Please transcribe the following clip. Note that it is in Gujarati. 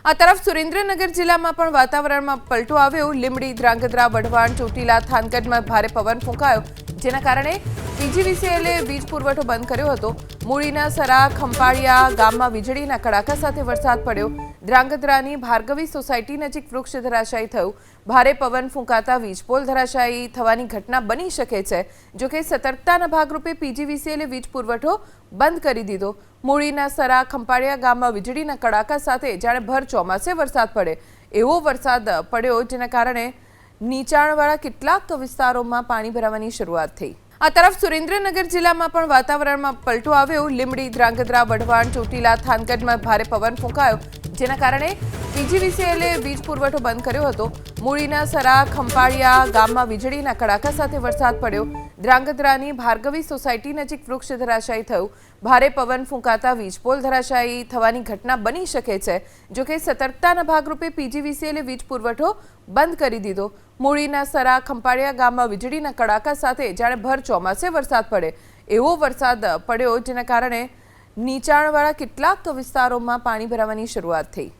આ તરફ સુરેન્દ્રનગર જિલ્લામાં પણ વાતાવરણમાં પલટો આવ્યો। લીંબડી, ધ્રાંગધ્રા, વઢવાણ, ચોટીલા, થાનગઢમાં ભારે પવન ફૂંકાયો, જેના કારણે પીજીવીસીએલે વીજ પુરવઠો બંધ કર્યો હતો। મૂળીના સરા, ખંપાળિયા ગામમાં વીજળીના કડાકા સાથે વરસાદ પડ્યો। ધ્રાંગધ્રાની ભાર્ગવી સોસાયટી નજીક વૃક્ષ ધરાશાયી થયું। ભારે પવન ફૂંકાતા વીજપોલ ધરાશાયી થવાની ઘટના બની શકે છે। જોકે સતર્કતાના ભાગરૂપે પીજીવીસીએલે વીજ પુરવઠો બંધ કરી દીધો। મૂળીના સરા, ખંપાળિયા ગામમાં વીજળીના કડાકા સાથે જાણે ભર ચોમાસે વરસાદ પડે એવો વરસાદ પડ્યો, જેના કારણે નીચાણવાળા કેટલાક વિસ્તારોમાં પાણી ભરાવાની શરૂઆત થઈ। આ તરફ સુરેન્દ્રનગર જિલ્લામાં પણ વાતાવરણમાં પલટો આવ્યો। લીંબડી, ધ્રાંગધ્રા, વઢવાણ, ચોટીલા, થાનગઢમાં ભારે પવન ફૂંકાયો, જેના કારણે પીજીવીસીએલે વીજ પુરવઠો બંધ કર્યો હતો। મૂળીના સરા, ખંપાળિયા ગામમાં વીજળીના કડાકા સાથે વરસાદ પડ્યો। ધ્રાંગધ્રાની ભાર્ગવી સોસાયટી નજીક વૃક્ષ ધરાશાયી થયું। ભારે પવન ફૂંકાતા વીજપોલ ધરાશાયી થવાની ઘટના બની શકે છે। જોકે સતર્કતાના ભાગરૂપે પીજીવીસીએલે વીજ પુરવઠો બંધ કરી દીધો। મૂળીના સરા, ખંપાળિયા ગામમાં વીજળીના કડાકા સાથે જાણે ભર ચોમાસે વરસાદ પડે એવો વરસાદ પડ્યો, જેના કારણે નીચાણવાળા કેટલાક વિસ્તારોમાં પાણી ભરાવાની શરૂઆત થઈ।